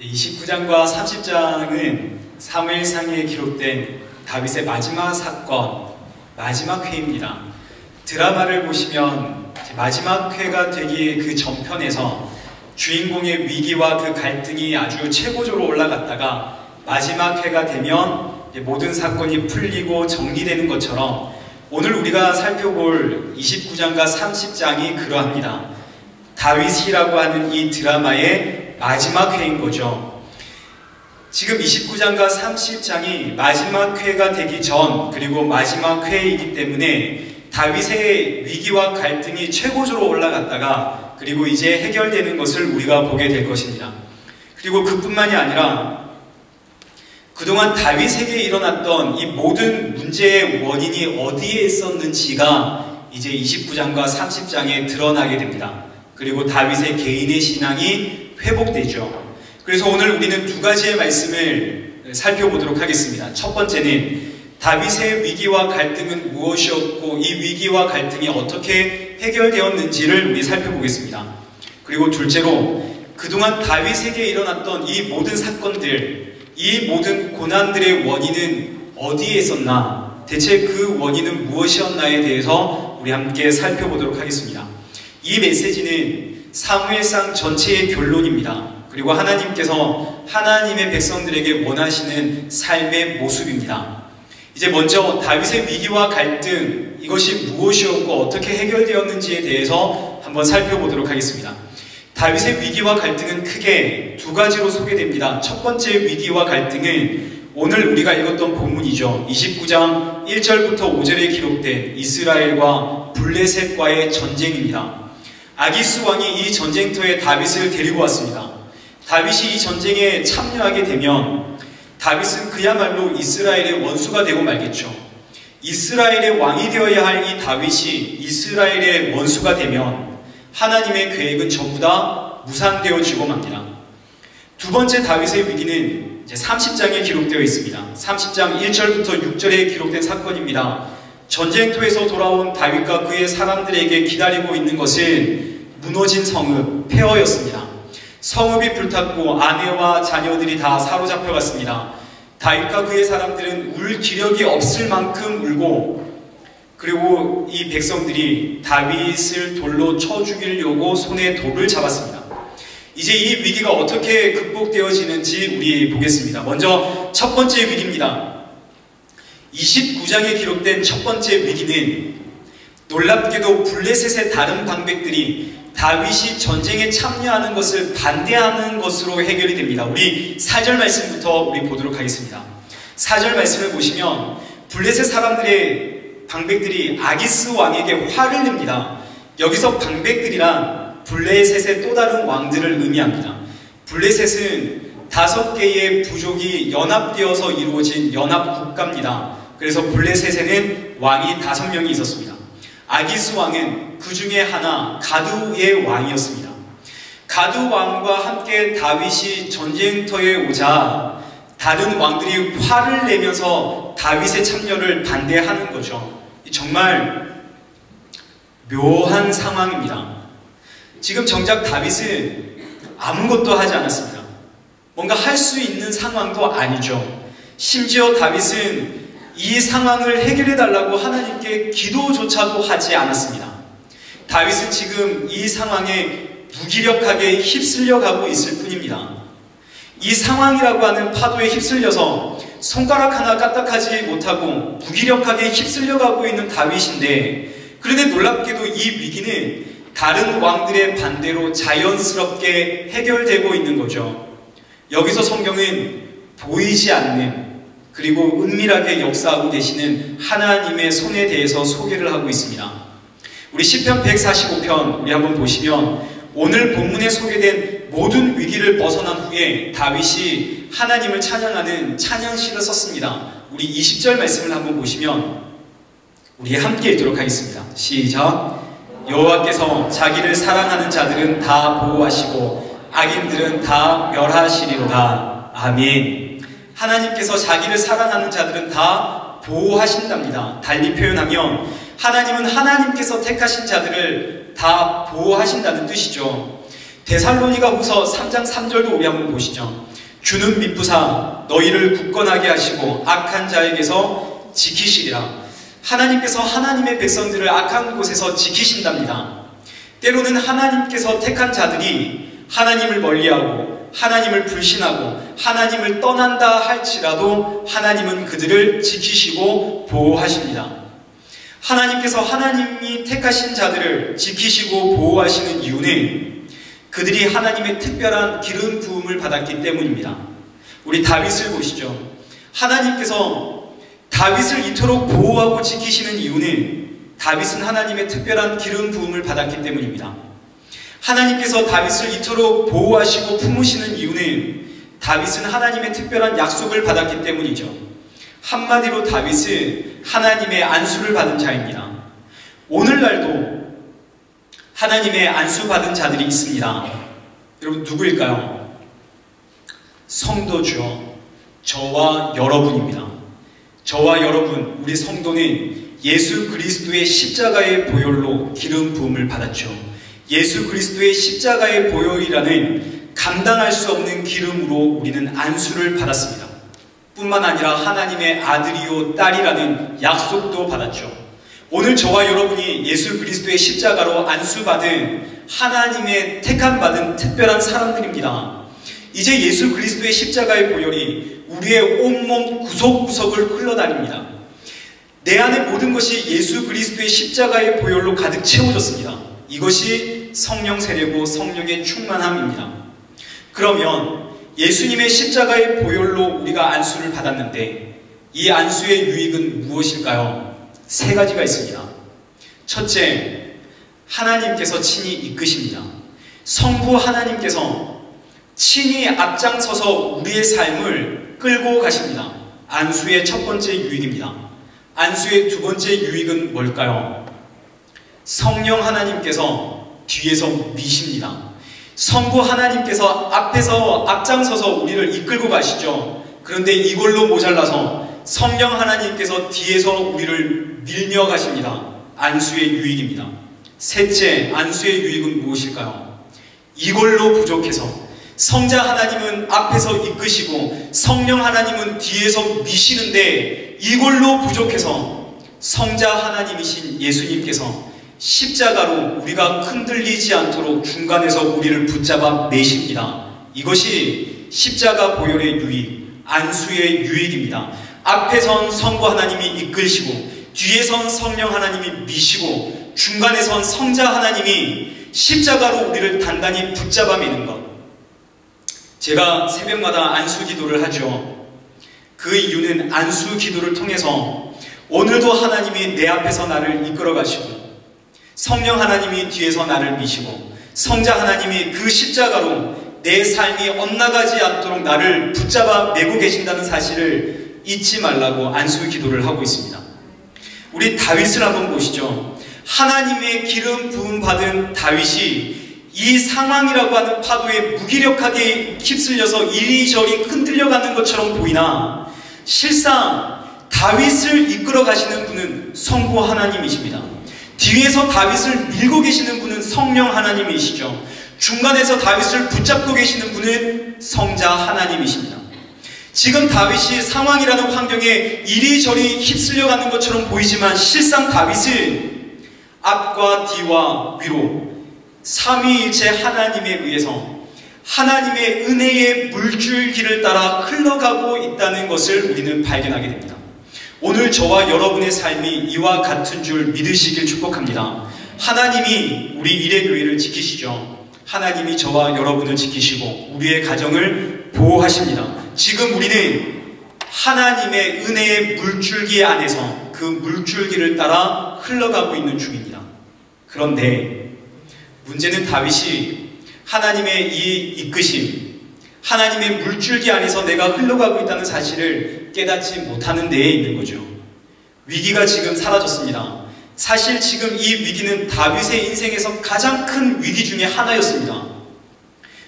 29장과 30장은 사무엘상에 기록된 다윗의 마지막 사건, 마지막 회입니다. 드라마를 보시면 마지막 회가 되기 그 전편에서 주인공의 위기와 그 갈등이 아주 최고조로 올라갔다가 마지막 회가 되면 모든 사건이 풀리고 정리되는 것처럼 오늘 우리가 살펴볼 29장과 30장이 그러합니다. 다윗이라고 하는 이 드라마의 마지막 회인 거죠. 지금 29장과 30장이 마지막 회가 되기 전 그리고 마지막 회이기 때문에 다윗의 위기와 갈등이 최고조로 올라갔다가 그리고 이제 해결되는 것을 우리가 보게 될 것입니다. 그리고 그뿐만이 아니라 그동안 다윗에게 일어났던 이 모든 문제의 원인이 어디에 있었는지가 이제 29장과 30장에 드러나게 됩니다. 그리고 다윗의 개인의 신앙이 회복되죠. 그래서 오늘 우리는 두 가지의 말씀을 살펴보도록 하겠습니다. 첫 번째는 다윗의 위기와 갈등은 무엇이었고 이 위기와 갈등이 어떻게 해결되었는지를 우리 살펴보겠습니다. 그리고 둘째로 그동안 다윗에게 일어났던 이 모든 사건들, 이 모든 고난들의 원인은 어디에 있었나, 대체 그 원인은 무엇이었나에 대해서 우리 함께 살펴보도록 하겠습니다. 이 메시지는 사무엘상 전체의 결론입니다. 그리고 하나님께서 하나님의 백성들에게 원하시는 삶의 모습입니다. 이제 먼저 다윗의 위기와 갈등, 이것이 무엇이었고 어떻게 해결되었는지에 대해서 한번 살펴보도록 하겠습니다. 다윗의 위기와 갈등은 크게 두 가지로 소개됩니다. 첫 번째 위기와 갈등은 오늘 우리가 읽었던 본문이죠. 29장 1절부터 5절에 기록된 이스라엘과 블레셋과의 전쟁입니다. 아기스 왕이 이 전쟁터에 다윗을 데리고 왔습니다. 다윗이 이 전쟁에 참여하게 되면 다윗은 그야말로 이스라엘의 원수가 되고 말겠죠. 이스라엘의 왕이 되어야 할 이 다윗이 이스라엘의 원수가 되면 하나님의 계획은 전부 다 무산되어지고 맙니다. 두 번째 다윗의 위기는 이제 30장에 기록되어 있습니다. 30장 1절부터 6절에 기록된 사건입니다. 전쟁터에서 돌아온 다윗과 그의 사람들에게 기다리고 있는 것은 무너진 성읍 폐허였습니다. 성읍이 불탔고 아내와 자녀들이 다 사로잡혀갔습니다. 다윗과 그의 사람들은 울 기력이 없을 만큼 울고 그리고 이 백성들이 다윗을 돌로 쳐 죽이려고 손에 돌을 잡았습니다. 이제 이 위기가 어떻게 극복되어지는지 우리 보겠습니다. 먼저 첫 번째 위기입니다. 29장에 기록된 첫 번째 위기는 놀랍게도 블레셋의 다른 방백들이 다윗이 전쟁에 참여하는 것을 반대하는 것으로 해결이 됩니다. 우리 4절 말씀부터 우리 보도록 하겠습니다. 4절 말씀을 보시면 블레셋 사람들의 방백들이 아기스 왕에게 화를 냅니다. 여기서 방백들이란 블레셋의 또 다른 왕들을 의미합니다. 블레셋은 5개의 부족이 연합되어서 이루어진 연합국가입니다. 그래서 블레셋에는 왕이 5명이 있었습니다. 아기스 왕은 그 중에 하나 가드의 왕이었습니다. 가드 왕과 함께 다윗이 전쟁터에 오자 다른 왕들이 화를 내면서 다윗의 참여를 반대하는 거죠. 정말 묘한 상황입니다. 지금 정작 다윗은 아무것도 하지 않았습니다. 뭔가 할 수 있는 상황도 아니죠. 심지어 다윗은 이 상황을 해결해달라고 하나님께 기도조차도 하지 않았습니다. 다윗은 지금 이 상황에 무기력하게 휩쓸려 가고 있을 뿐입니다. 이 상황이라고 하는 파도에 휩쓸려서 손가락 하나 까딱하지 못하고 무기력하게 휩쓸려 가고 있는 다윗인데, 그런데 놀랍게도 이 위기는 다른 왕들의 반대로 자연스럽게 해결되고 있는 거죠. 여기서 성경은 보이지 않는 그리고 은밀하게 역사하고 계시는 하나님의 손에 대해서 소개를 하고 있습니다. 우리 시편 145편 우리 한번 보시면 오늘 본문에 소개된 모든 위기를 벗어난 후에 다윗이 하나님을 찬양하는 찬양시를 썼습니다. 우리 20절 말씀을 한번 보시면 우리 함께 읽도록 하겠습니다. 시작. 여호와께서 자기를 사랑하는 자들은 다 보호하시고 악인들은 다 멸하시리로다. 아멘. 하나님께서 자기를 사랑하는 자들은 다 보호하신답니다. 달리 표현하면 하나님은 하나님께서 택하신 자들을 다 보호하신다는 뜻이죠. 데살로니가후서 3장 3절도 우리 한번 보시죠. 주는 미쁘사 너희를 굳건하게 하시고 악한 자에게서 지키시리라. 하나님께서 하나님의 백성들을 악한 곳에서 지키신답니다. 때로는 하나님께서 택한 자들이 하나님을 멀리하고 하나님을 불신하고 하나님을 떠난다 할지라도 하나님은 그들을 지키시고 보호하십니다. 하나님께서 하나님이 택하신 자들을 지키시고 보호하시는 이유는 그들이 하나님의 특별한 기름 부음을 받았기 때문입니다. 우리 다윗을 보시죠. 하나님께서 다윗을 이토록 보호하고 지키시는 이유는 다윗은 하나님의 특별한 기름 부음을 받았기 때문입니다. 하나님께서 다윗을 이토록 보호하시고 품으시는 이유는 다윗은 하나님의 특별한 약속을 받았기 때문이죠. 한마디로 다윗은 하나님의 안수를 받은 자입니다. 오늘날도 하나님의 안수받은 자들이 있습니다. 여러분 누구일까요? 성도죠. 저와 여러분입니다. 저와 여러분, 우리 성도는 예수 그리스도의 십자가의 보혈로 기름 부음을 받았죠. 예수 그리스도의 십자가의 보혈이라는 감당할 수 없는 기름으로 우리는 안수를 받았습니다. 뿐만 아니라 하나님의 아들이요 딸이라는 약속도 받았죠. 오늘 저와 여러분이 예수 그리스도의 십자가로 안수받은 하나님의 택함받은 특별한 사람들입니다. 이제 예수 그리스도의 십자가의 보혈이 우리의 온몸 구석구석을 흘러다닙니다. 내 안의 모든 것이 예수 그리스도의 십자가의 보혈로 가득 채워졌습니다. 이것이 성령 세례고 성령의 충만함입니다. 그러면 예수님의 십자가의 보혈로 우리가 안수를 받았는데 이 안수의 유익은 무엇일까요? 세 가지가 있습니다. 첫째, 하나님께서 친히 이끄십니다. 성부 하나님께서 친히 앞장서서 우리의 삶을 끌고 가십니다. 안수의 첫 번째 유익입니다. 안수의 두 번째 유익은 뭘까요? 성령 하나님께서 뒤에서 미십니다. 성부 하나님께서 앞에서 앞장서서 우리를 이끌고 가시죠. 그런데 이걸로 모자라서 성령 하나님께서 뒤에서 우리를 밀며 가십니다. 안수의 유익입니다. 셋째, 안수의 유익은 무엇일까요? 이걸로 부족해서 성자 하나님은 앞에서 이끄시고 성령 하나님은 뒤에서 미시는데 이걸로 부족해서 성자 하나님이신 예수님께서 십자가로 우리가 흔들리지 않도록 중간에서 우리를 붙잡아 매십니다. 이것이 십자가 보혈의 유익, 안수의 유익입니다. 앞에선 성부 하나님이 이끌시고 뒤에선 성령 하나님이 미시고 중간에선 성자 하나님이 십자가로 우리를 단단히 붙잡아 매는 것. 제가 새벽마다 안수 기도를 하죠. 그 이유는 안수 기도를 통해서 오늘도 하나님이 내 앞에서 나를 이끌어 가시고 성령 하나님이 뒤에서 나를 미시고 성자 하나님이 그 십자가로 내 삶이 엇나가지 않도록 나를 붙잡아 메고 계신다는 사실을 잊지 말라고 안수 기도를 하고 있습니다. 우리 다윗을 한번 보시죠. 하나님의 기름 부음 받은 다윗이 이 상황이라고 하는 파도에 무기력하게 휩쓸려서 이리저리 흔들려가는 것처럼 보이나 실상 다윗을 이끌어 가시는 분은 성부 하나님이십니다. 뒤에서 다윗을 밀고 계시는 분은 성령 하나님이시죠. 중간에서 다윗을 붙잡고 계시는 분은 성자 하나님이십니다. 지금 다윗이 상황이라는 환경에 이리저리 휩쓸려가는 것처럼 보이지만 실상 다윗은 앞과 뒤와 위로 삼위일체 하나님에 의해서 하나님의 은혜의 물줄기를 따라 흘러가고 있다는 것을 우리는 발견하게 됩니다. 오늘 저와 여러분의 삶이 이와 같은 줄 믿으시길 축복합니다. 하나님이 우리 이레교회를 지키시죠. 하나님이 저와 여러분을 지키시고 우리의 가정을 보호하십니다. 지금 우리는 하나님의 은혜의 물줄기 안에서 그 물줄기를 따라 흘러가고 있는 중입니다. 그런데 문제는 다윗이 하나님의 이 이끄심, 하나님의 물줄기 안에서 내가 흘러가고 있다는 사실을 깨닫지 못하는 데에 있는 거죠. 위기가 지금 사라졌습니다. 사실 지금 이 위기는 다윗의 인생에서 가장 큰 위기 중에 하나였습니다.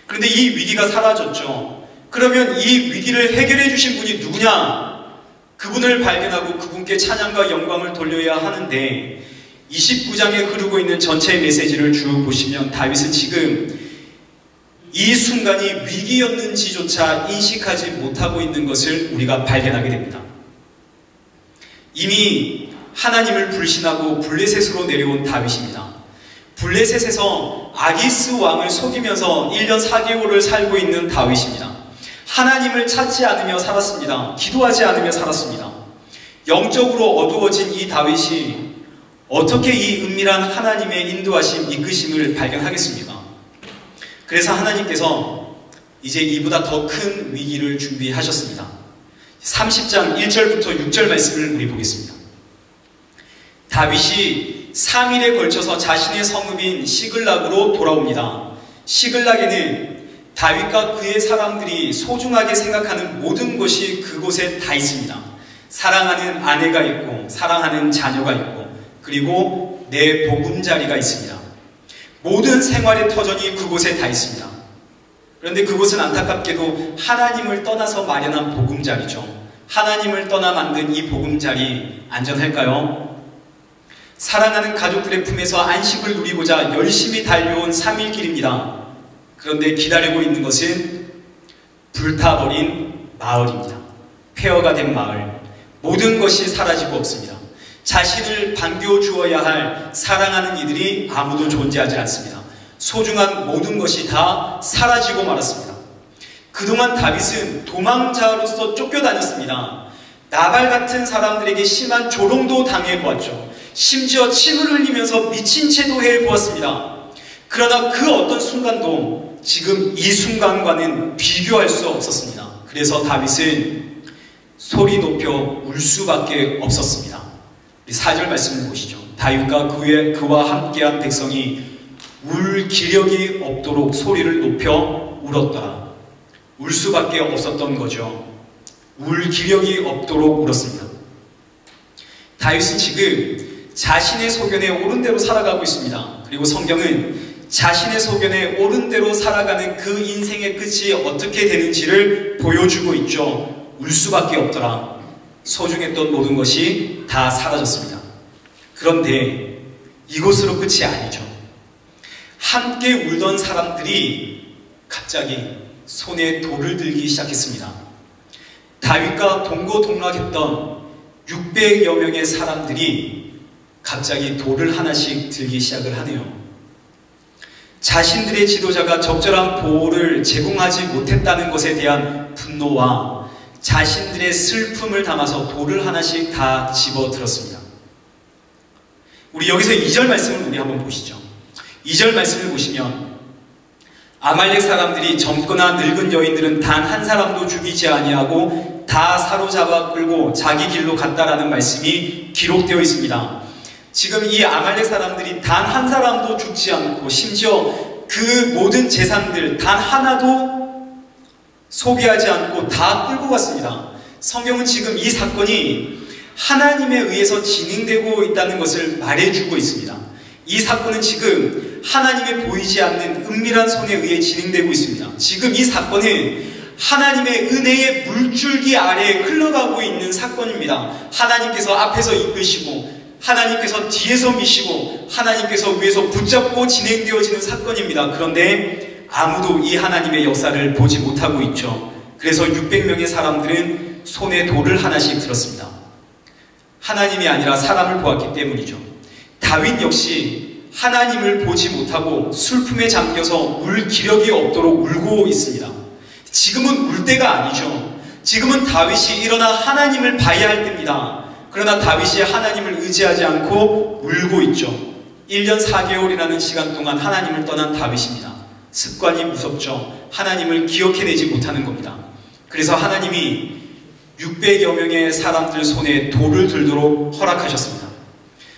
그런데 이 위기가 사라졌죠. 그러면 이 위기를 해결해 주신 분이 누구냐? 그분을 발견하고 그분께 찬양과 영광을 돌려야 하는데 29장에 흐르고 있는 전체 메시지를 쭉 보시면 다윗은 지금 이 순간이 위기였는지조차 인식하지 못하고 있는 것을 우리가 발견하게 됩니다. 이미 하나님을 불신하고 블레셋으로 내려온 다윗입니다. 블레셋에서 아기스 왕을 속이면서 1년 4개월을 살고 있는 다윗입니다. 하나님을 찾지 않으며 살았습니다. 기도하지 않으며 살았습니다. 영적으로 어두워진 이 다윗이 어떻게 이 은밀한 하나님의 인도하심, 이끄심을 발견하겠습니까? 그래서 하나님께서 이제 이보다 더 큰 위기를 준비하셨습니다. 30장 1절부터 6절 말씀을 우리 보겠습니다. 다윗이 3일에 걸쳐서 자신의 성읍인 시글락으로 돌아옵니다. 시글락에는 다윗과 그의 사람들이 소중하게 생각하는 모든 것이 그곳에 다 있습니다. 사랑하는 아내가 있고 사랑하는 자녀가 있고 그리고 내 보금자리가 있습니다. 모든 생활의 터전이 그곳에 다 있습니다. 그런데 그곳은 안타깝게도 하나님을 떠나서 마련한 보금자리죠. 하나님을 떠나 만든 이 보금자리 안전할까요? 사랑하는 가족들의 품에서 안식을 누리고자 열심히 달려온 3일 길입니다. 그런데 기다리고 있는 것은 불타버린 마을입니다. 폐허가 된 마을. 모든 것이 사라지고 없습니다. 자신을 반겨주어야 할 사랑하는 이들이 아무도 존재하지 않습니다. 소중한 모든 것이 다 사라지고 말았습니다. 그동안 다윗은 도망자로서 쫓겨다녔습니다. 나발 같은 사람들에게 심한 조롱도 당해보았죠. 심지어 침을 흘리면서 미친 채도 해보았습니다. 그러나 그 어떤 순간도 지금 이 순간과는 비교할 수 없었습니다. 그래서 다윗은 소리 높여 울 수밖에 없었습니다. 4절 말씀을 보시죠. 다윗과 그와 함께한 백성이 울 기력이 없도록 소리를 높여 울었더라. 울 수밖에 없었던 거죠. 울 기력이 없도록 울었습니다. 다윗은 지금 자신의 소견에 옳은 대로 살아가고 있습니다. 그리고 성경은 자신의 소견에 옳은 대로 살아가는 그 인생의 끝이 어떻게 되는지를 보여주고 있죠. 울 수밖에 없더라. 소중했던 모든 것이 다 사라졌습니다. 그런데 이곳으로 끝이 아니죠. 함께 울던 사람들이 갑자기 손에 돌을 들기 시작했습니다. 다윗과 동고동락했던 600여 명의 사람들이 갑자기 돌을 하나씩 들기 시작을 하네요. 자신들의 지도자가 적절한 보호를 제공하지 못했다는 것에 대한 분노와 자신들의 슬픔을 담아서 돌을 하나씩 다 집어들었습니다. 우리 여기서 2절 말씀을 우리 한번 보시죠. 2절 말씀을 보시면 아말렉 사람들이 젊거나 늙은 여인들은 단 한 사람도 죽이지 아니하고 다 사로잡아 끌고 자기 길로 갔다라는 말씀이 기록되어 있습니다. 지금 이 아말렉 사람들이 단 한 사람도 죽지 않고 심지어 그 모든 재산들 단 하나도 소비하지 않고 다 끌고 갔습니다. 성경은 지금 이 사건이 하나님에 의해서 진행되고 있다는 것을 말해주고 있습니다. 이 사건은 지금 하나님의 보이지 않는 은밀한 손에 의해 진행되고 있습니다. 지금 이 사건은 하나님의 은혜의 물줄기 아래에 흘러가고 있는 사건입니다. 하나님께서 앞에서 이끄시고 하나님께서 뒤에서 미시고 하나님께서 위에서 붙잡고 진행되어지는 사건입니다. 그런데 아무도 이 하나님의 역사를 보지 못하고 있죠. 그래서 600명의 사람들은 손에 돌을 하나씩 들었습니다. 하나님이 아니라 사람을 보았기 때문이죠. 다윗 역시 하나님을 보지 못하고 슬픔에 잠겨서 울 기력이 없도록 울고 있습니다. 지금은 울 때가 아니죠. 지금은 다윗이 일어나 하나님을 봐야 할 때입니다. 그러나 다윗이 하나님을 의지하지 않고 울고 있죠. 1년 4개월이라는 시간 동안 하나님을 떠난 다윗입니다. 습관이 무섭죠. 하나님을 기억해내지 못하는 겁니다. 그래서 하나님이 600여 명의 사람들 손에 돌을 들도록 허락하셨습니다.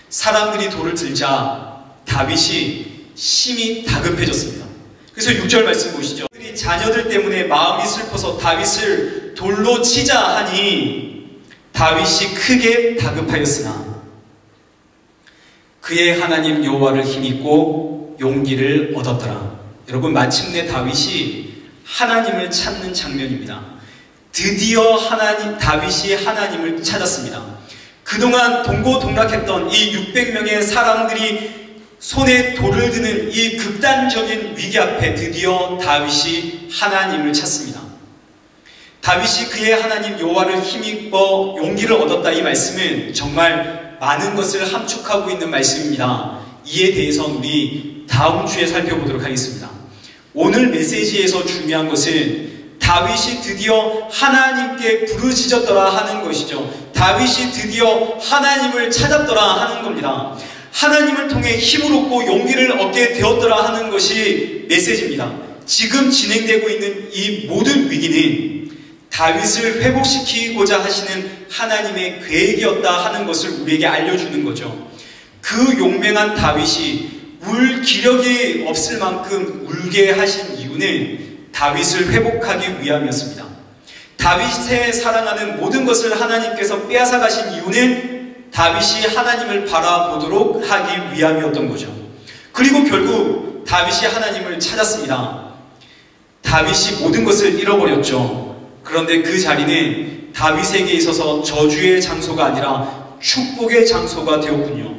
사람들이 돌을 들자 다윗이 심히 다급해졌습니다. 그래서 6절 말씀 보시죠. 자녀들 때문에 마음이 슬퍼서 다윗을 돌로 치자 하니 다윗이 크게 다급하였으나 그의 하나님 여호와를 힘입고 용기를 얻었더라. 여러분, 마침내 다윗이 하나님을 찾는 장면입니다. 드디어 다윗이 하나님을 찾았습니다. 그동안 동고동락했던 이 600명의 사람들이 손에 돌을 드는 이 극단적인 위기 앞에 드디어 다윗이 하나님을 찾습니다. 다윗이 그의 하나님 여호와를 힘입어 용기를 얻었다, 이 말씀은 정말 많은 것을 함축하고 있는 말씀입니다. 이에 대해서는 우리 다음 주에 살펴보도록 하겠습니다. 오늘 메시지에서 중요한 것은 다윗이 드디어 하나님께 부르짖었더라 하는 것이죠. 다윗이 드디어 하나님을 찾았더라 하는 겁니다. 하나님을 통해 힘을 얻고 용기를 얻게 되었더라 하는 것이 메시지입니다. 지금 진행되고 있는 이 모든 위기는 다윗을 회복시키고자 하시는 하나님의 계획이었다 하는 것을 우리에게 알려주는 거죠. 그 용맹한 다윗이 울 기력이 없을 만큼 울게 하신 이유는 다윗을 회복하기 위함이었습니다. 다윗의 사랑하는 모든 것을 하나님께서 빼앗아 가신 이유는 다윗이 하나님을 바라보도록 하기 위함이었던 거죠. 그리고 결국 다윗이 하나님을 찾았습니다. 다윗이 모든 것을 잃어버렸죠. 그런데 그 자리는 다윗에게 있어서 저주의 장소가 아니라 축복의 장소가 되었군요.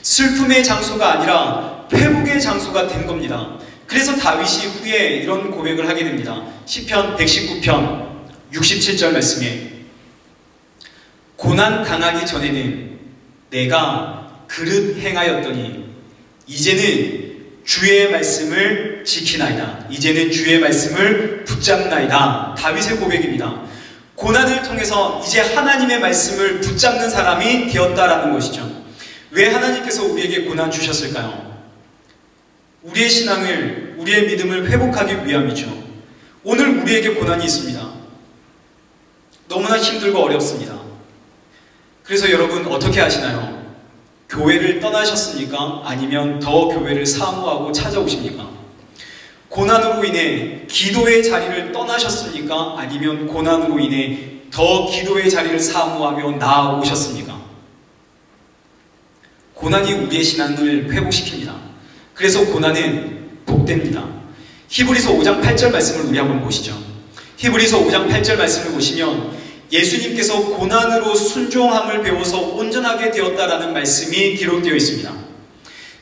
슬픔의 장소가 아니라 회복의 장소가 된 겁니다. 그래서 다윗이 후에 이런 고백을 하게 됩니다. 시편 119편 67절 말씀에 고난 당하기 전에는 내가 그릇 행하였더니 이제는 주의 말씀을 지키나이다. 이제는 주의 말씀을 붙잡나이다. 다윗의 고백입니다. 고난을 통해서 이제 하나님의 말씀을 붙잡는 사람이 되었다라는 것이죠. 왜 하나님께서 우리에게 고난 주셨을까요? 우리의 신앙을, 우리의 믿음을 회복하기 위함이죠. 오늘 우리에게 고난이 있습니다. 너무나 힘들고 어렵습니다. 그래서 여러분 어떻게 하시나요? 교회를 떠나셨습니까? 아니면 더 교회를 사모하고 찾아오십니까? 고난으로 인해 기도의 자리를 떠나셨습니까? 아니면 고난으로 인해 더 기도의 자리를 사모하며 나아오셨습니까? 고난이 우리의 신앙을 회복시킵니다. 그래서 고난은 복됩니다. 히브리서 5장 8절 말씀을 우리 한번 보시죠. 히브리서 5장 8절 말씀을 보시면 예수님께서 고난으로 순종함을 배워서 온전하게 되었다라는 말씀이 기록되어 있습니다.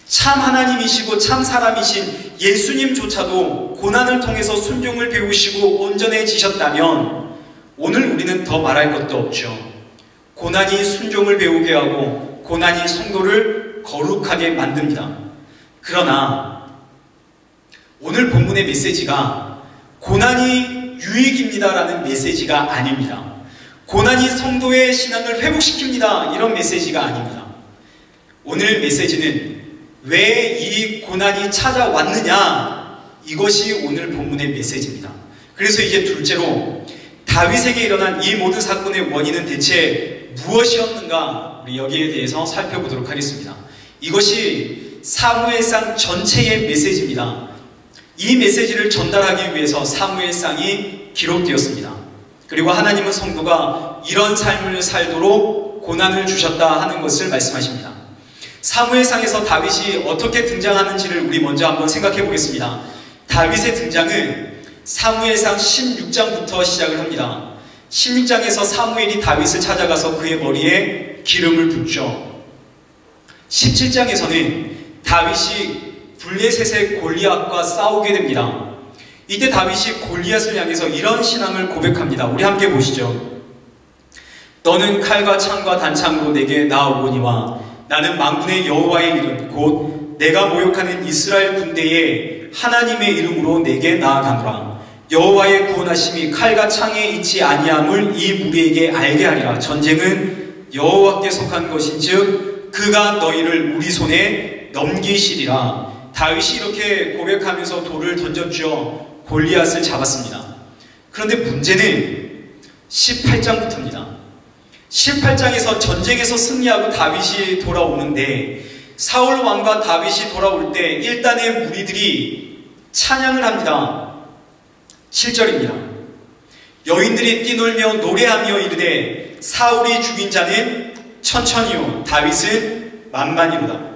참 하나님이시고 참 사람이신 예수님조차도 고난을 통해서 순종을 배우시고 온전해지셨다면 오늘 우리는 더 말할 것도 없죠. 고난이 순종을 배우게 하고 고난이 성도를 거룩하게 만듭니다. 그러나 오늘 본문의 메시지가 고난이 유익입니다라는 메시지가 아닙니다. 고난이 성도의 신앙을 회복시킵니다, 이런 메시지가 아닙니다. 오늘 메시지는 왜 이 고난이 찾아왔느냐, 이것이 오늘 본문의 메시지입니다. 그래서 이제 둘째로 다윗에게 일어난 이 모든 사건의 원인은 대체 무엇이었는가, 우리 여기에 대해서 살펴보도록 하겠습니다. 이것이 사무엘상 전체의 메시지입니다. 이 메시지를 전달하기 위해서 사무엘상이 기록되었습니다. 그리고 하나님은 성도가 이런 삶을 살도록 고난을 주셨다 하는 것을 말씀하십니다. 사무엘상에서 다윗이 어떻게 등장하는지를 우리 먼저 한번 생각해 보겠습니다. 다윗의 등장은 사무엘상 16장부터 시작을 합니다. 16장에서 사무엘이 다윗을 찾아가서 그의 머리에 기름을 붓죠. 17장에서는 다윗이 블레셋의 골리앗과 싸우게 됩니다. 이때 다윗이 골리앗을 향해서 이런 신앙을 고백합니다. 우리 함께 보시죠. 너는 칼과 창과 단창으로 내게 나아오거니와 나는 만군의 여호와의 이름 곧 내가 모욕하는 이스라엘 군대의 하나님의 이름으로 내게 나아가노라. 여호와의 구원하심이 칼과 창에 있지 아니함을 이 무리에게 알게 하리라. 전쟁은 여호와께 속한 것인즉 그가 너희를 우리 손에 넘기시리라. 다윗이 이렇게 고백하면서 돌을 던졌죠. 골리앗을 잡았습니다. 그런데 문제는 18장부터입니다. 18장에서 전쟁에서 승리하고 다윗이 돌아오는데 사울 왕과 다윗이 돌아올 때 일단의 무리들이 찬양을 합니다. 7절입니다. 여인들이 뛰놀며 노래하며 이르되 사울이 죽인 자는 천천히요 다윗은 만만이로다.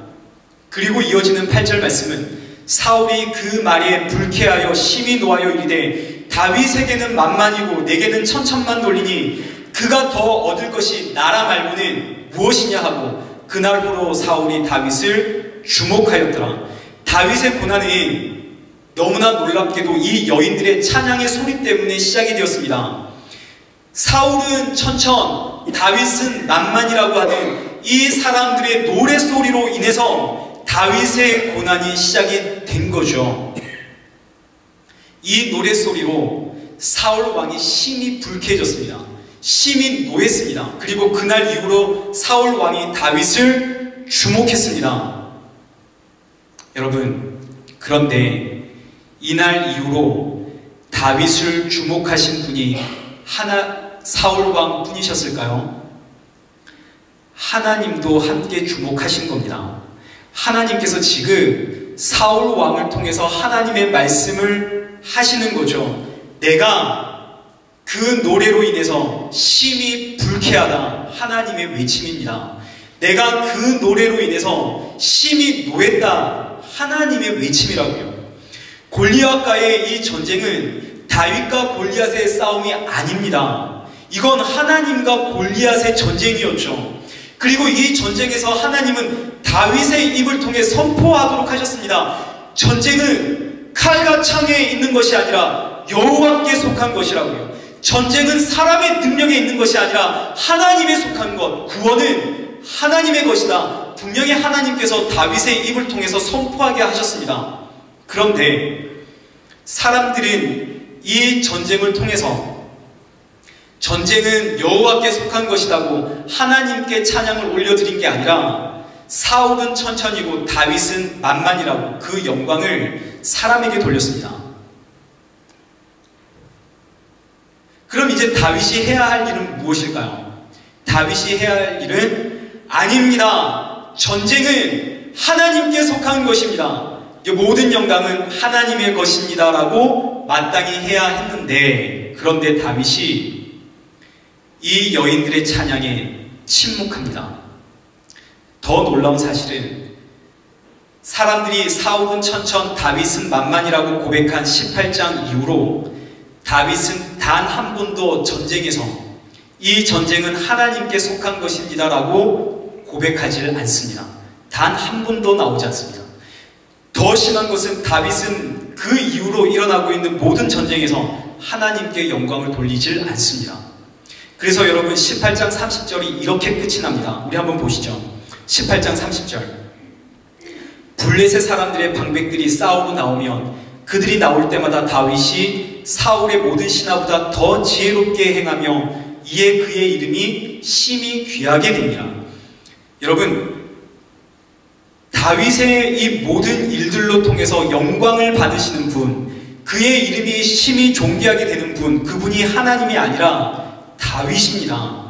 그리고 이어지는 8절 말씀은 사울이 그 말에 불쾌하여 심히 노하여 이르되 다윗에게는 만만이고 내게는 천천만 돌리니 그가 더 얻을 것이 나라 말고는 무엇이냐 하고 그날부로 사울이 다윗을 주목하였더라. 다윗의 고난은 너무나 놀랍게도 이 여인들의 찬양의 소리 때문에 시작이 되었습니다. 사울은 천천, 다윗은 만만이라고 하는 이 사람들의 노래소리로 인해서 다윗의 고난이 시작이 된 거죠. 이 노래소리로 사울 왕이 심히 불쾌해졌습니다. 심히 노했습니다. 그리고 그날 이후로 사울 왕이 다윗을 주목했습니다. 여러분, 그런데 이날 이후로 다윗을 주목하신 분이 사울 왕 뿐이셨을까요? 하나님도 함께 주목하신 겁니다. 하나님께서 지금 사울 왕을 통해서 하나님의 말씀을 하시는 거죠. 내가 그 노래로 인해서 심히 불쾌하다. 하나님의 외침입니다. 내가 그 노래로 인해서 심히 노했다. 하나님의 외침이라고요. 골리앗과의 이 전쟁은 다윗과 골리앗의 싸움이 아닙니다. 이건 하나님과 골리앗의 전쟁이었죠. 그리고 이 전쟁에서 하나님은 다윗의 입을 통해 선포하도록 하셨습니다. 전쟁은 칼과 창에 있는 것이 아니라 여호와께 속한 것이라고요. 전쟁은 사람의 능력에 있는 것이 아니라 하나님에 속한 것, 구원은 하나님의 것이다. 분명히 하나님께서 다윗의 입을 통해서 선포하게 하셨습니다. 그런데 사람들은 이 전쟁을 통해서 전쟁은 여호와께 속한 것이라고 하나님께 찬양을 올려드린 게 아니라 사울은 천천히고 다윗은 만만이라고 그 영광을 사람에게 돌렸습니다. 그럼 이제 다윗이 해야 할 일은 무엇일까요? 다윗이 해야 할 일은 아닙니다. 전쟁은 하나님께 속한 것입니다. 모든 영광은 하나님의 것입니다 라고 마땅히 해야 했는데, 그런데 다윗이 이 여인들의 찬양에 침묵합니다. 더 놀라운 사실은 사람들이 사울은 천천, 다윗은 만만이라고 고백한 18장 이후로 다윗은 단 한 번도 전쟁에서 이 전쟁은 하나님께 속한 것입니다 라고 고백하지를 않습니다. 단 한 번도 나오지 않습니다. 더 심한 것은 다윗은 그 이후로 일어나고 있는 모든 전쟁에서 하나님께 영광을 돌리질 않습니다. 그래서 여러분 18장 30절이 이렇게 끝이 납니다. 우리 한번 보시죠. 18장 30절. 블레셋 사람들의 방백들이 싸우고 나오면 그들이 나올 때마다 다윗이 사울의 모든 신하보다 더 지혜롭게 행하며 이에 그의 이름이 심히 귀하게 됩니다. 여러분, 다윗의 이 모든 일들로 통해서 영광을 받으시는 분, 그의 이름이 심히 존귀하게 되는 분, 그분이 하나님이 아니라 다윗입니다.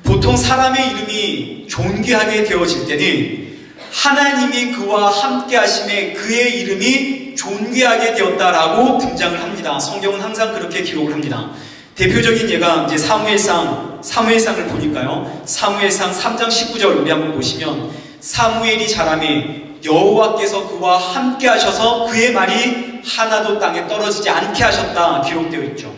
보통 사람의 이름이 존귀하게 되어질 때는 하나님이 그와 함께 하심에 그의 이름이 존귀하게 되었다라고 등장을 합니다. 성경은 항상 그렇게 기록을 합니다. 대표적인 예가 이제 사무엘상을 보니까요. 사무엘상 3장 19절 우리 한번 보시면 사무엘이 자라매 여호와께서 그와 함께 하셔서 그의 말이 하나도 땅에 떨어지지 않게 하셨다 기록되어 있죠.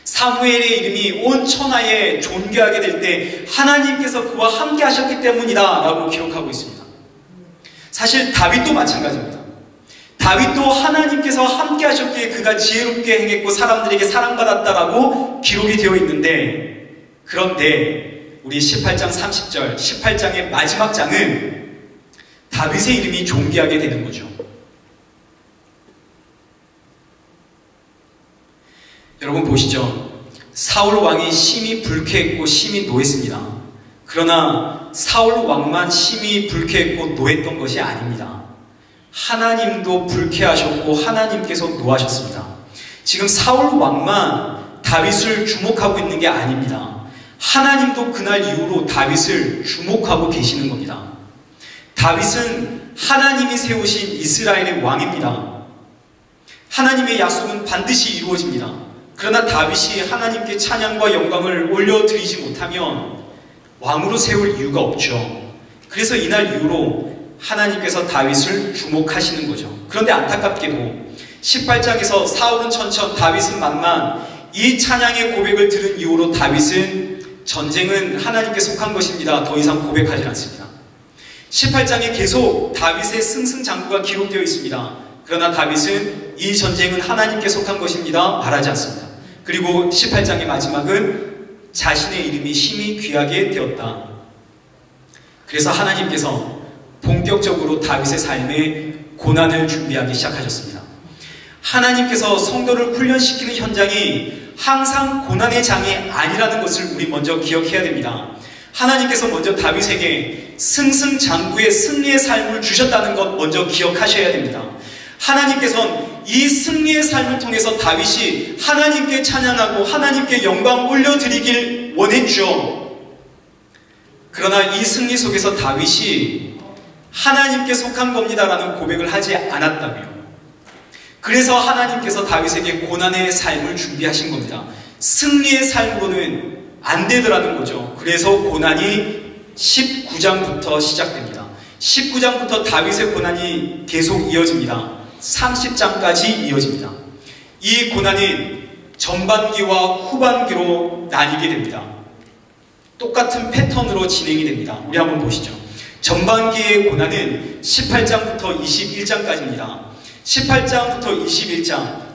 사무엘의 이름이 온 천하에 존귀하게 될 때 하나님께서 그와 함께 하셨기 때문이다 라고 기록하고 있습니다. 사실 다윗도 마찬가지입니다. 다윗도 하나님께서 함께 하셨기에 그가 지혜롭게 행했고 사람들에게 사랑받았다라고 기록이 되어 있는데, 그런데 우리 18장 30절 18장의 마지막 장은 다윗의 이름이 존귀하게 되는 거죠. 여러분 보시죠. 사울 왕이 심히 불쾌했고 심히 노했습니다. 그러나 사울 왕만 심히 불쾌했고 노했던 것이 아닙니다. 하나님도 불쾌하셨고 하나님께서 노하셨습니다. 지금 사울 왕만 다윗을 주목하고 있는 게 아닙니다. 하나님도 그날 이후로 다윗을 주목하고 계시는 겁니다. 다윗은 하나님이 세우신 이스라엘의 왕입니다. 하나님의 약속은 반드시 이루어집니다. 그러나 다윗이 하나님께 찬양과 영광을 올려드리지 못하면 왕으로 세울 이유가 없죠. 그래서 이날 이후로 하나님께서 다윗을 주목하시는 거죠. 그런데 안타깝게도 18장에서 사울은 천천, 다윗은 만만, 이 찬양의 고백을 들은 이후로 다윗은 전쟁은 하나님께 속한 것입니다 더 이상 고백하지 않습니다. 18장에 계속 다윗의 승승장구가 기록되어 있습니다. 그러나 다윗은 이 전쟁은 하나님께 속한 것입니다 말하지 않습니다. 그리고 18장의 마지막은 자신의 이름이 심히 귀하게 되었다. 그래서 하나님께서 본격적으로 다윗의 삶에 고난을 준비하기 시작하셨습니다. 하나님께서 성도를 훈련시키는 현장이 항상 고난의 장이 아니라는 것을 우리 먼저 기억해야 됩니다. 하나님께서 먼저 다윗에게 승승장구의 승리의 삶을 주셨다는 것 먼저 기억하셔야 됩니다. 하나님께서는 이 승리의 삶을 통해서 다윗이 하나님께 찬양하고 하나님께 영광 올려드리길 원했죠. 그러나 이 승리 속에서 다윗이 하나님께 속한 겁니다라는 고백을 하지 않았다며, 그래서 하나님께서 다윗에게 고난의 삶을 준비하신 겁니다. 승리의 삶으로는 안 되더라는 거죠. 그래서 고난이 19장부터 시작됩니다. 19장부터 다윗의 고난이 계속 이어집니다. 30장까지 이어집니다. 이 고난은 전반기와 후반기로 나뉘게 됩니다. 똑같은 패턴으로 진행이 됩니다. 우리 한번 보시죠. 전반기의 고난은 18장부터 21장까지입니다. 18장부터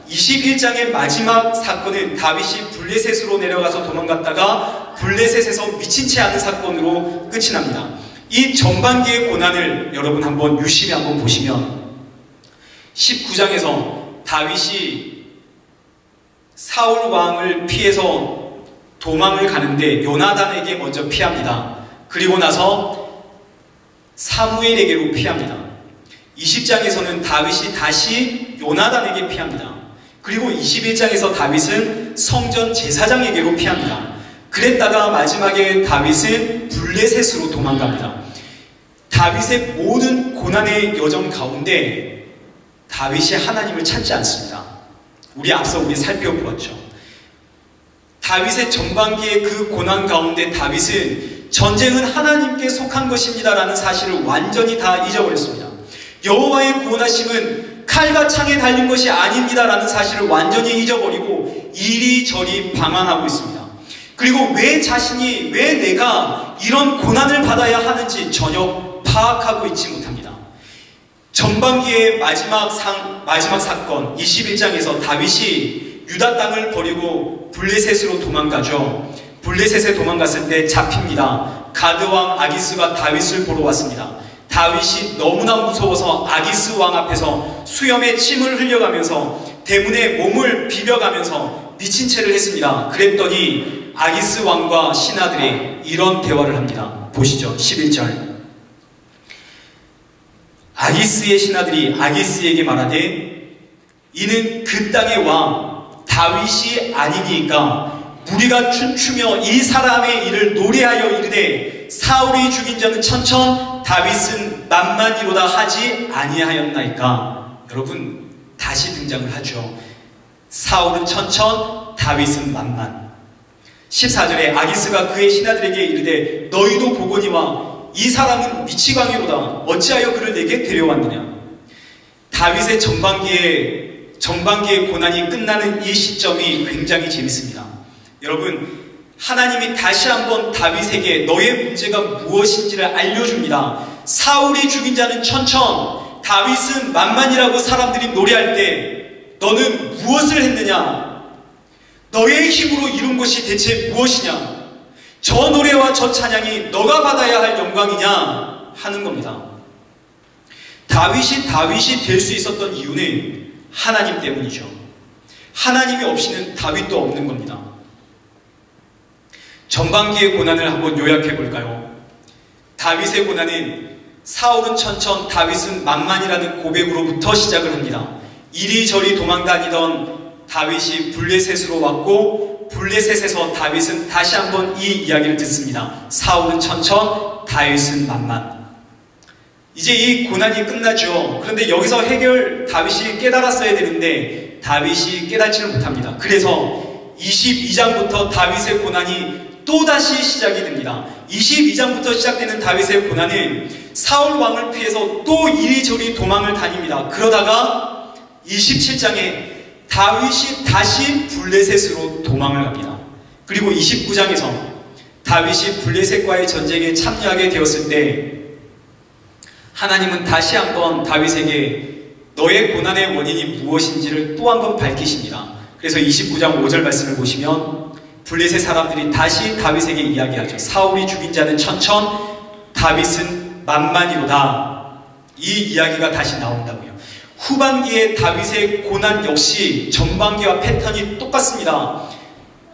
21장의 마지막 사건은 다윗이 블레셋으로 내려가서 도망갔다가 블레셋에서 미친 채 하는 사건으로 끝이 납니다. 이 전반기의 고난을 여러분 한번 유심히 한번 보시면 19장에서 다윗이 사울 왕을 피해서 도망을 가는데 요나단에게 먼저 피합니다. 그리고 나서 사무엘에게로 피합니다. 20장에서는 다윗이 다시 요나단에게 피합니다. 그리고 21장에서 다윗은 성전 제사장에게로 피합니다. 그랬다가 마지막에 다윗은 블레셋으로 도망갑니다. 다윗의 모든 고난의 여정 가운데 다윗이 하나님을 찾지 않습니다. 우리 살펴보았죠. 다윗의 전반기의 그 고난 가운데 다윗은 전쟁은 하나님께 속한 것입니다라는 사실을 완전히 다 잊어버렸습니다. 여호와의 구원하심은 칼과 창에 달린 것이 아닙니다라는 사실을 완전히 잊어버리고 이리저리 방황하고 있습니다. 그리고 왜 내가 이런 고난을 받아야 하는지 전혀 파악하고 있지 못합니다. 전반기의 마지막 사건 21장에서 다윗이 유다 땅을 버리고 블레셋으로 도망가죠. 블레셋에 도망갔을 때 잡힙니다. 가드왕 아기스가 다윗을 보러 왔습니다. 다윗이 너무나 무서워서 아기스 왕 앞에서 수염에 침을 흘려가면서 대문에 몸을 비벼가면서 미친 채를 했습니다. 그랬더니 아기스 왕과 신하들이 이런 대화를 합니다. 보시죠. 11절. 아기스의 신하들이 아기스에게 말하되 이는 그 땅의 왕 다윗이 아니니까 무리가 춤추며 이 사람의 일을 노래하여 이르되 사울이 죽인 자는 천천 다윗은 만만이로다 하지 아니하였나이까. 여러분 다시 등장을 하죠. 사울은 천천 다윗은 만만. 14절에 아기스가 그의 신하들에게 이르되 너희도 보거니와 이 사람은 미치광이로다. 어찌하여 그를 내게 데려왔느냐. 다윗의 전반기의 고난이 끝나는 이 시점이 굉장히 재밌습니다. 여러분 하나님이 다시 한번 다윗에게 너의 문제가 무엇인지를 알려줍니다. 사울이 죽인 자는 천천 다윗은 만만이라고 사람들이 노래할 때 너는 무엇을 했느냐? 너의 힘으로 이룬 것이 대체 무엇이냐? 저 노래와 저 찬양이 너가 받아야 할 영광이냐? 하는 겁니다. 다윗이 될 수 있었던 이유는 하나님 때문이죠. 하나님이 없이는 다윗도 없는 겁니다. 전반기의 고난을 한번 요약해 볼까요? 다윗의 고난은 사울은 천천 다윗은 만만이라는 고백으로부터 시작을 합니다. 이리저리 도망다니던 다윗이 블레셋으로 왔고 블레셋에서 다윗은 다시 한번 이 이야기를 듣습니다. 사울은 천천 다윗은 만만. 이제 이 고난이 끝나죠. 그런데 여기서 다윗이 깨달았어야 되는데 다윗이 깨닫지를 못합니다. 그래서 22장부터 다윗의 고난이 또다시 시작이 됩니다. 22장부터 시작되는 다윗의 고난은 사울 왕을 피해서 또 이리저리 도망을 다닙니다. 그러다가 27장에 다윗이 다시 블레셋으로 도망을 갑니다. 그리고 29장에서 다윗이 블레셋과의 전쟁에 참여하게 되었을 때 하나님은 다시 한번 다윗에게 너의 고난의 원인이 무엇인지를 또 한번 밝히십니다. 그래서 29장 5절 말씀을 보시면 블레셋 사람들이 다시 다윗에게 이야기하죠. 사울이 죽인 자는 천천, 다윗은 만만이로다. 이 이야기가 다시 나온다고요. 후반기에 다윗의 고난 역시 전반기와 패턴이 똑같습니다.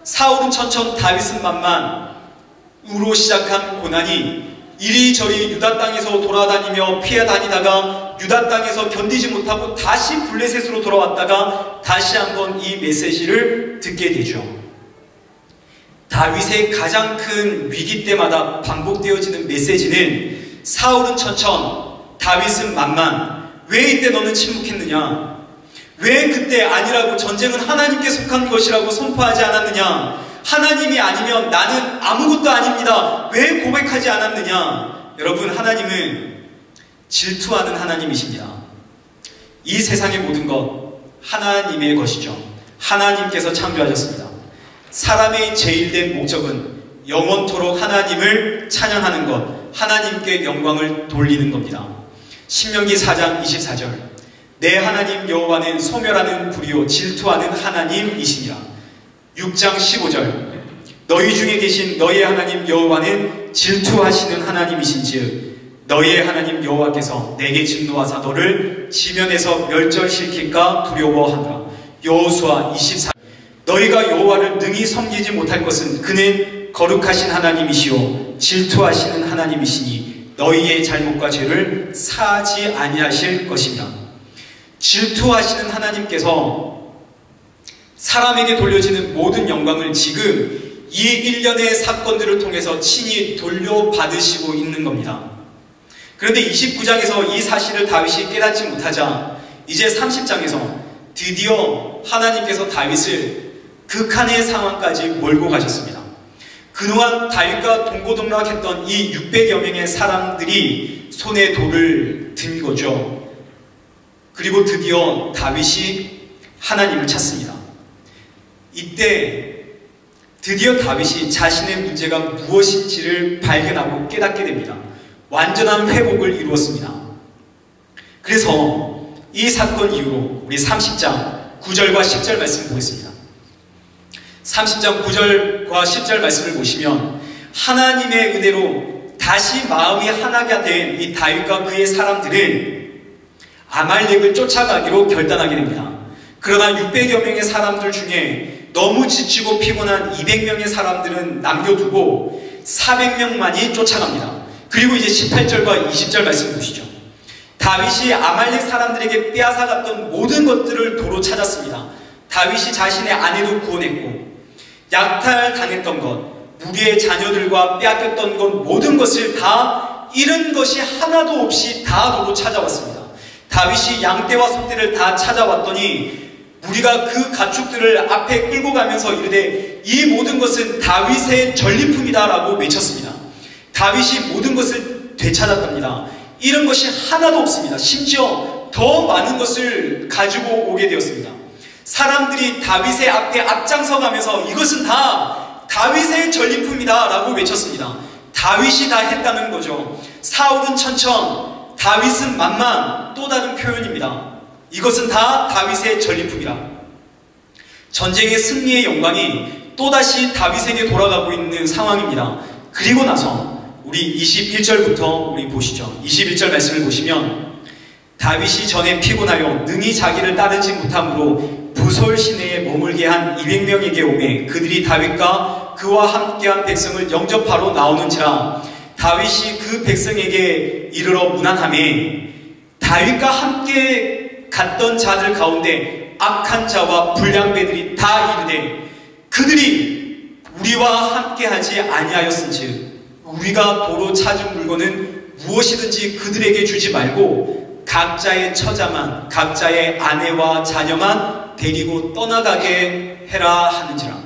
사울은 천천, 다윗은 만만으로 시작한 고난이 이리저리 유다 땅에서 돌아다니며 피해 다니다가 유다 땅에서 견디지 못하고 다시 블레셋으로 돌아왔다가 다시 한번 이 메시지를 듣게 되죠. 다윗의 가장 큰 위기 때마다 반복되어지는 메시지는 사울은 천천, 다윗은 만만. 왜 이때 너는 침묵했느냐? 왜 그때 아니라고 전쟁은 하나님께 속한 것이라고 선포하지 않았느냐? 하나님이 아니면 나는 아무것도 아닙니다. 왜 고백하지 않았느냐? 여러분, 하나님은 질투하는 하나님이십니다. 이 세상의 모든 것 하나님의 것이죠. 하나님께서 창조하셨습니다. 사람의 제일된 목적은 영원토록 하나님을 찬양하는 것, 하나님께 영광을 돌리는 겁니다. 신명기 4장 24절 내 하나님 여호와는 소멸하는 불이요 질투하는 하나님이시니라. 6장 15절 너희 중에 계신 너희의 하나님 여호와는 질투하시는 하나님이신즉 너희의 하나님 여호와께서 내게 진노하사 너를 지면에서 멸절시킬까 두려워하노라. 여호수아 24절 너희가 여호와를 능히 섬기지 못할 것은 그는 거룩하신 하나님이시요 질투하시는 하나님이시니 너희의 잘못과 죄를 사하지 아니하실 것이며. 질투하시는 하나님께서 사람에게 돌려지는 모든 영광을 지금 이 일련의 사건들을 통해서 친히 돌려받으시고 있는 겁니다. 그런데 29장에서 이 사실을 다윗이 깨닫지 못하자 이제 30장에서 드디어 하나님께서 다윗을 극한의 상황까지 몰고 가셨습니다. 그동안 다윗과 동고동락했던 이 600여 명의 사람들이 손에 돌을 든 거죠. 그리고 드디어 다윗이 하나님을 찾습니다. 이때 드디어 다윗이 자신의 문제가 무엇인지를 발견하고 깨닫게 됩니다. 완전한 회복을 이루었습니다. 그래서 이 사건 이후로 우리 30장 9절과 10절 말씀 보겠습니다. 30장 9절과 10절 말씀을 보시면 하나님의 은혜로 다시 마음이 하나가 된 이 다윗과 그의 사람들은 아말렉을 쫓아가기로 결단하게 됩니다. 그러나 600여 명의 사람들 중에 너무 지치고 피곤한 200명의 사람들은 남겨두고 400명만이 쫓아갑니다. 그리고 이제 18절과 20절 말씀 보시죠. 다윗이 아말렉 사람들에게 빼앗아갔던 모든 것들을 도로 찾았습니다. 다윗이 자신의 아내도 구원했고 약탈당했던 것, 무리의 자녀들과 빼앗겼던 것 모든 것을 다 잃은 것이 하나도 없이 다 도로 찾아왔습니다. 다윗이 양떼와 소떼를 다 찾아왔더니 무리가 그 가축들을 앞에 끌고 가면서 이르되 이 모든 것은 다윗의 전리품이다 라고 외쳤습니다. 다윗이 모든 것을 되찾았답니다. 잃은 것이 하나도 없습니다. 심지어 더 많은 것을 가지고 오게 되었습니다. 사람들이 다윗의 앞에 앞장서 가면서 이것은 다 다윗의 전리품이다 라고 외쳤습니다. 다윗이 다 했다는 거죠. 사울은 천천, 다윗은 만만. 또 다른 표현입니다. 이것은 다 다윗의 전리품이라. 전쟁의 승리의 영광이 또다시 다윗에게 돌아가고 있는 상황입니다. 그리고 나서 우리 21절부터 우리 보시죠. 21절 말씀을 보시면 다윗이 전에 피곤하여 능히 자기를 따르지 못함으로 부솔 시내에 머물게 한 200명에게 오매 그들이 다윗과 그와 함께한 백성을 영접하러 나오는지라. 다윗이 그 백성에게 이르러 문안하매 다윗과 함께 갔던 자들 가운데 악한 자와 불량배들이 다 이르되 그들이 우리와 함께하지 아니하였은즉 우리가 도로 찾은 물건은 무엇이든지 그들에게 주지 말고 각자의 처자만 각자의 아내와 자녀만 데리고 떠나가게 해라 하는지라.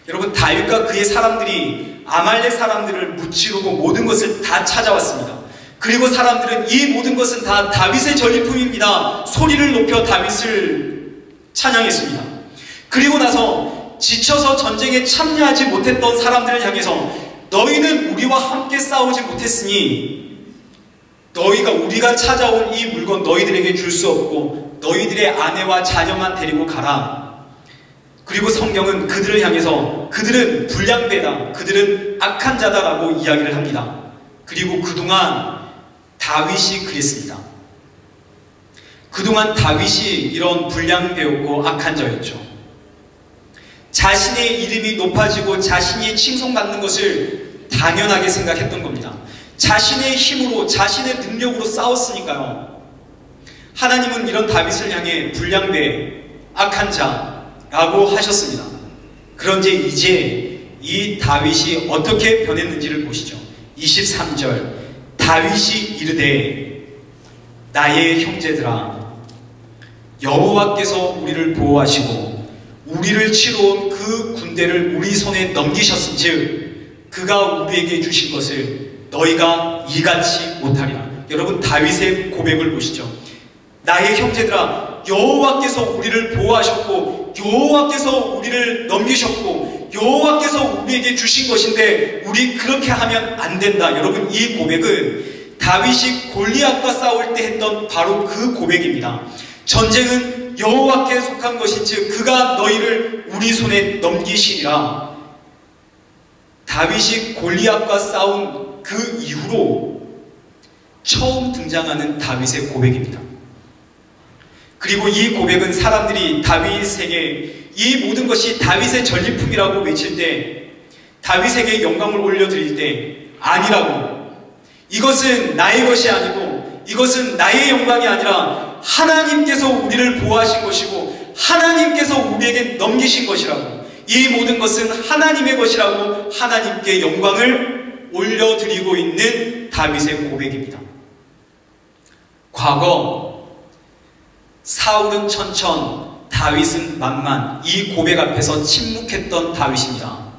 여러분, 다윗과 그의 사람들이 아말렉 사람들을 무찌르고 모든 것을 다 찾아왔습니다. 그리고 사람들은 이 모든 것은 다 다윗의 전리품입니다. 소리를 높여 다윗을 찬양했습니다. 그리고 나서 지쳐서 전쟁에 참여하지 못했던 사람들을 향해서 너희는 우리와 함께 싸우지 못했으니 우리가 찾아온 이 물건 너희들에게 줄 수 없고 너희들의 아내와 자녀만 데리고 가라. 그리고 성경은 그들을 향해서 그들은 불량배다, 그들은 악한 자다라고 이야기를 합니다. 그리고 그동안 다윗이 그랬습니다. 그동안 다윗이 이런 불량배였고 악한 자였죠. 자신의 이름이 높아지고 자신이 칭송받는 것을 당연하게 생각했던 겁니다. 자신의 힘으로, 자신의 능력으로 싸웠으니까요. 하나님은 이런 다윗을 향해 불량배, 악한 자라고 하셨습니다. 그런데 이제 이 다윗이 어떻게 변했는지를 보시죠. 23절, 다윗이 이르되 나의 형제들아, 여호와께서 우리를 보호하시고 우리를 치러 온 그 군대를 우리 손에 넘기셨은즉 그가 우리에게 주신 것을 너희가 이같이 못하리라. 여러분, 다윗의 고백을 보시죠. 나의 형제들아, 여호와께서 우리를 보호하셨고 여호와께서 우리를 넘기셨고 여호와께서 우리에게 주신 것인데 우리 그렇게 하면 안 된다. 여러분, 이 고백은 다윗이 골리앗과 싸울 때 했던 바로 그 고백입니다. 전쟁은 여호와께 속한 것인즉 그가 너희를 우리 손에 넘기시리라. 다윗이 골리앗과 싸운 그 이후로 처음 등장하는 다윗의 고백입니다. 그리고 이 고백은 사람들이 다윗에게 이 모든 것이 다윗의 전리품이라고 외칠 때, 다윗에게 영광을 올려드릴 때 아니라고, 이것은 나의 것이 아니고 이것은 나의 영광이 아니라 하나님께서 우리를 보호하신 것이고 하나님께서 우리에게 넘기신 것이라고, 이 모든 것은 하나님의 것이라고 하나님께 영광을 올려드리고 있는 다윗의 고백입니다. 과거 사울은 천천, 다윗은 만만, 이 고백 앞에서 침묵했던 다윗입니다.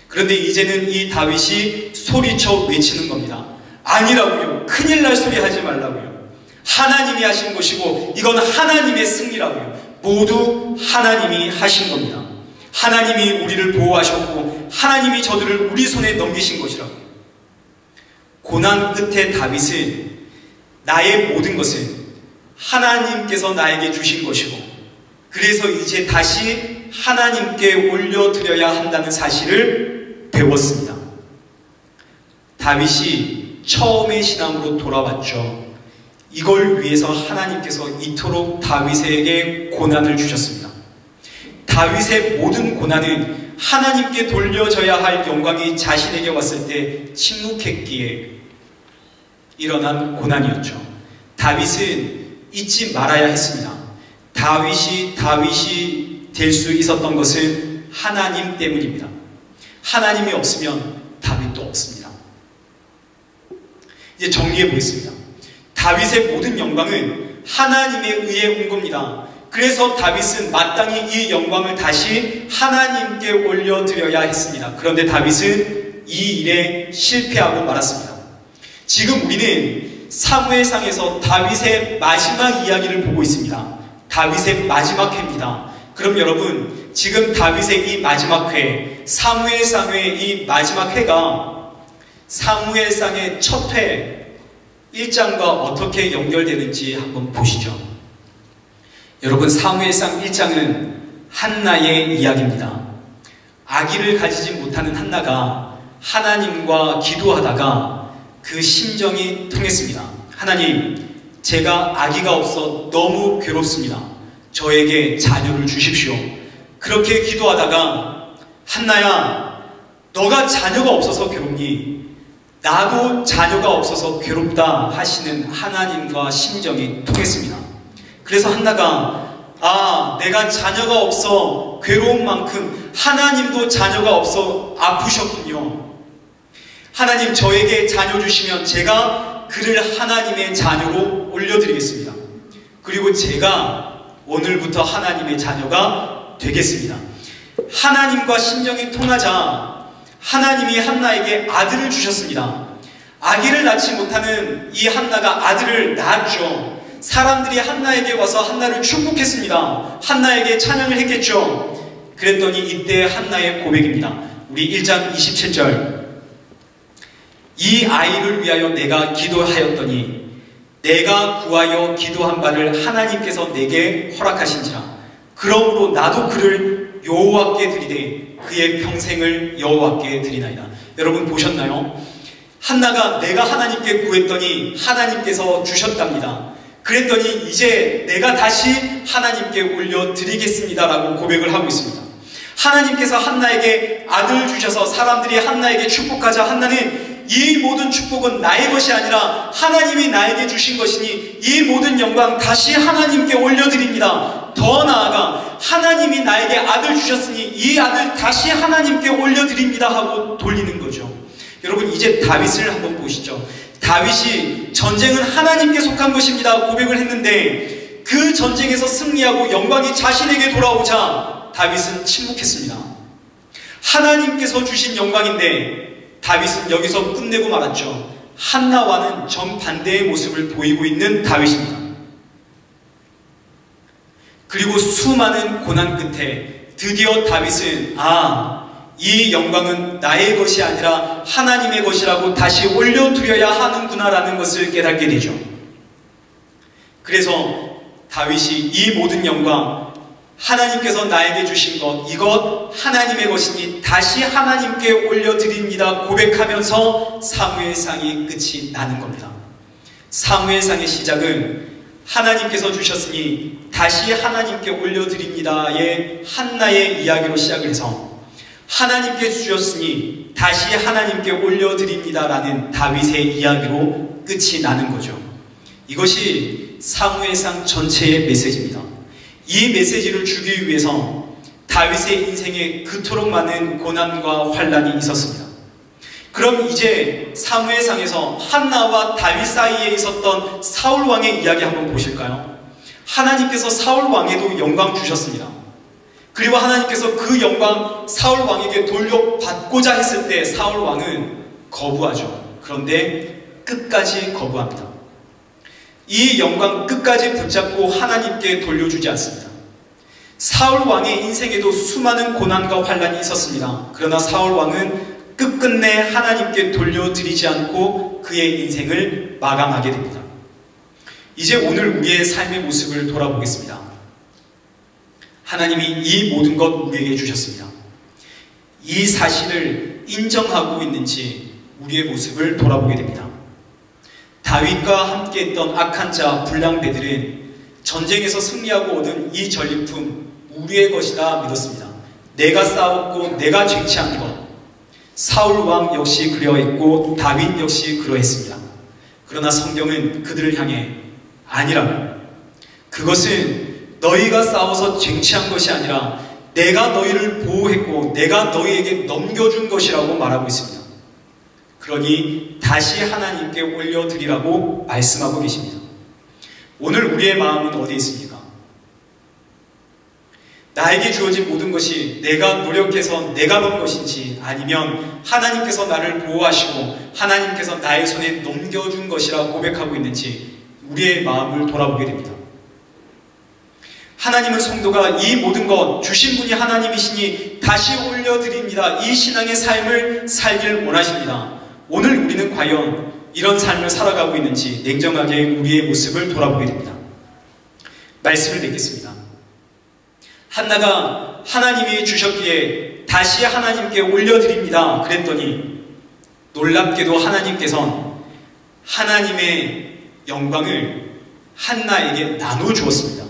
그런데 이제는 이 다윗이 소리쳐 외치는 겁니다. 아니라고요. 큰일 날 소리 하지 말라고요. 하나님이 하신 것이고 이건 하나님의 승리라고요. 모두 하나님이 하신 겁니다. 하나님이 우리를 보호하셨고 하나님이 저들을 우리 손에 넘기신 것이라고요. 고난 끝에 다윗은 나의 모든 것은 하나님께서 나에게 주신 것이고 그래서 이제 다시 하나님께 올려드려야 한다는 사실을 배웠습니다. 다윗이 처음의 신앙으로 돌아왔죠. 이걸 위해서 하나님께서 이토록 다윗에게 고난을 주셨습니다. 다윗의 모든 고난은 하나님께 돌려져야 할 영광이 자신에게 왔을 때 침묵했기에 일어난 고난이었죠. 다윗은 잊지 말아야 했습니다. 다윗이 될 수 있었던 것은 하나님 때문입니다. 하나님이 없으면 다윗도 없습니다. 이제 정리해 보겠습니다. 다윗의 모든 영광은 하나님에 의해 온 겁니다. 그래서 다윗은 마땅히 이 영광을 다시 하나님께 올려드려야 했습니다. 그런데 다윗은 이 일에 실패하고 말았습니다. 지금 우리는 사무엘상에서 다윗의 마지막 이야기를 보고 있습니다. 다윗의 마지막 회입니다. 그럼 여러분, 지금 다윗의 이 마지막 회, 사무엘상의 이 마지막 회가 사무엘상의 첫 회 1장과 어떻게 연결되는지 한번 보시죠. 여러분, 사무엘상 1장은 한나의 이야기입니다. 아기를 가지지 못하는 한나가 하나님과 기도하다가 그 심정이 통했습니다. 하나님, 제가 아기가 없어 너무 괴롭습니다. 저에게 자녀를 주십시오. 그렇게 기도하다가 한나야, 너가 자녀가 없어서 괴롭니? 나도 자녀가 없어서 괴롭다 하시는 하나님과 심정이 통했습니다. 그래서 한나가 내가 자녀가 없어 괴로운 만큼 하나님도 자녀가 없어 아프셨군요. 하나님, 저에게 자녀 주시면 제가 그를 하나님의 자녀로 올려드리겠습니다. 그리고 제가 오늘부터 하나님의 자녀가 되겠습니다. 하나님과 심정이 통하자 하나님이 한나에게 아들을 주셨습니다. 아기를 낳지 못하는 이 한나가 아들을 낳았죠. 사람들이 한나에게 와서 한나를 축복했습니다. 한나에게 찬양을 했겠죠. 그랬더니 이때 한나의 고백입니다. 우리 1장 27절 이 아이를 위하여 내가 기도하였더니 내가 구하여 기도한 바를 하나님께서 내게 허락하신지라. 그러므로 나도 그를 여호와께 드리되 그의 평생을 여호와께 드리나이다. 여러분 보셨나요? 한나가 내가 하나님께 구했더니 하나님께서 주셨답니다. 그랬더니 이제 내가 다시 하나님께 올려드리겠습니다라고 고백을 하고 있습니다. 하나님께서 한나에게 아들을 주셔서 사람들이 한나에게 축복하자 한나는 이 모든 축복은 나의 것이 아니라 하나님이 나에게 주신 것이니 이 모든 영광 다시 하나님께 올려드립니다. 더 나아가 하나님이 나에게 아들 주셨으니 이 아들 다시 하나님께 올려드립니다 하고 돌리는 거죠. 여러분 이제 다윗을 한번 보시죠. 다윗이 전쟁은 하나님께 속한 것입니다 고백을 했는데 그 전쟁에서 승리하고 영광이 자신에게 돌아오자 다윗은 침묵했습니다. 하나님께서 주신 영광인데 다윗은 여기서 끝내고 말았죠. 한나와는 정반대의 모습을 보이고 있는 다윗입니다. 그리고 수많은 고난 끝에 드디어 다윗은 이 영광은 나의 것이 아니라 하나님의 것이라고 다시 올려드려야 하는구나 라는 것을 깨닫게 되죠. 그래서 다윗이 이 모든 영광 하나님께서 나에게 주신 것 이것 하나님의 것이니 다시 하나님께 올려드립니다 고백하면서 사무엘상이 끝이 나는 겁니다. 사무엘상의 시작은 하나님께서 주셨으니 다시 하나님께 올려드립니다의 한나의 이야기로 시작을 해서 하나님께 주셨으니 다시 하나님께 올려드립니다라는 다윗의 이야기로 끝이 나는 거죠. 이것이 사무엘상 전체의 메시지입니다. 이 메시지를 주기 위해서 다윗의 인생에 그토록 많은 고난과 환난이 있었습니다. 그럼 이제 사무엘상에서 한나와 다윗 사이에 있었던 사울 왕의 이야기 한번 보실까요? 하나님께서 사울 왕에도 영광 주셨습니다. 그리고 하나님께서 그 영광 사울 왕에게 돌려받고자 했을 때 사울 왕은 거부하죠. 그런데 끝까지 거부합니다. 이 영광 끝까지 붙잡고 하나님께 돌려주지 않습니다. 사울 왕의 인생에도 수많은 고난과 환난이 있었습니다. 그러나 사울 왕은 끝끝내 하나님께 돌려드리지 않고 그의 인생을 마감하게 됩니다. 이제 오늘 우리의 삶의 모습을 돌아보겠습니다. 하나님이 이 모든 것 우리에게 주셨습니다. 이 사실을 인정하고 있는지 우리의 모습을 돌아보게 됩니다. 다윗과 함께했던 악한 자 불량배들은 전쟁에서 승리하고 얻은 이 전리품 우리의 것이다 믿었습니다. 내가 싸웠고 내가 쟁취한 것. 사울 왕 역시 그러했고 다윗 역시 그러했습니다. 그러나 성경은 그들을 향해 아니라 그것은 너희가 싸워서 쟁취한 것이 아니라 내가 너희를 보호했고 내가 너희에게 넘겨준 것이라고 말하고 있습니다. 그러니 다시 하나님께 올려드리라고 말씀하고 계십니다. 오늘 우리의 마음은 어디에 있습니까? 나에게 주어진 모든 것이 내가 노력해서 내가 번 것인지 아니면 하나님께서 나를 보호하시고 하나님께서 나의 손에 넘겨준 것이라 고백하고 있는지 우리의 마음을 돌아보게 됩니다. 하나님은 성도가 이 모든 것 주신 분이 하나님이시니 다시 올려드립니다. 이 신앙의 삶을 살길 원하십니다. 오늘 우리는 과연 이런 삶을 살아가고 있는지 냉정하게 우리의 모습을 돌아보게 됩니다. 말씀을 맺겠습니다. 한나가 하나님이 주셨기에 다시 하나님께 올려드립니다. 그랬더니 놀랍게도 하나님께서는 하나님의 영광을 한나에게 나눠주었습니다.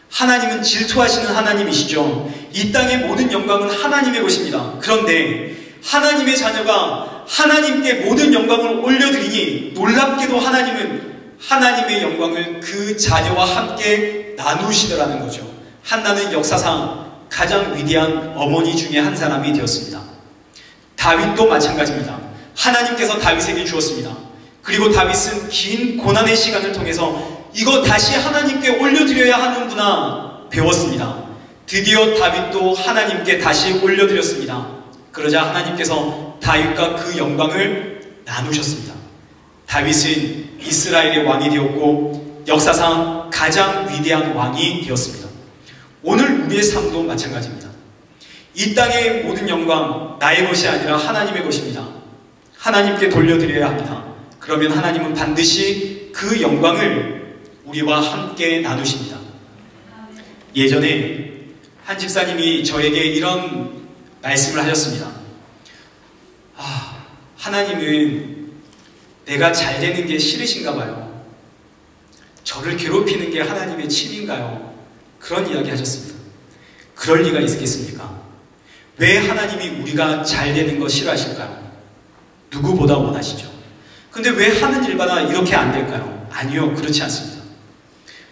하나님은 질투하시는 하나님이시죠. 이 땅의 모든 영광은 하나님의 것입니다. 그런데 하나님의 자녀가 하나님께 모든 영광을 올려드리니 놀랍게도 하나님은 하나님의 영광을 그 자녀와 함께 나누시더라는 거죠. 한나는 역사상 가장 위대한 어머니 중에 한 사람이 되었습니다. 다윗도 마찬가지입니다. 하나님께서 다윗에게 주었습니다. 그리고 다윗은 긴 고난의 시간을 통해서 이거 다시 하나님께 올려드려야 하는구나 배웠습니다. 드디어 다윗도 하나님께 다시 올려드렸습니다. 그러자 하나님께서 다윗과 그 영광을 나누셨습니다. 다윗은 이스라엘의 왕이 되었고 역사상 가장 위대한 왕이 되었습니다. 오늘 우리의 삶도 마찬가지입니다. 이 땅의 모든 영광 나의 것이 아니라 하나님의 것입니다. 하나님께 돌려드려야 합니다. 그러면 하나님은 반드시 그 영광을 우리와 함께 나누십니다. 예전에 한 집사님이 저에게 이런 말씀을 하셨습니다. 하나님은 내가 잘 되는 게 싫으신가 봐요. 저를 괴롭히는 게 하나님의 취미인가요? 그런 이야기 하셨습니다. 그럴 리가 있겠습니까? 왜 하나님이 우리가 잘 되는 거 싫어하실까요? 누구보다 원하시죠. 근데 왜 하는 일마다 이렇게 안 될까요? 아니요, 그렇지 않습니다.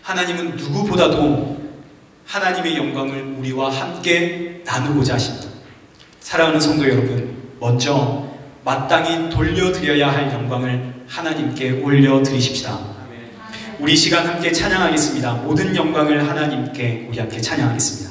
하나님은 누구보다도 하나님의 영광을 우리와 함께 나누고자 하십니다. 사랑하는 성도 여러분, 먼저 마땅히 돌려드려야 할 영광을 하나님께 올려드리십시다. 우리 시간 함께 찬양하겠습니다. 모든 영광을 하나님께 우리 함께 찬양하겠습니다.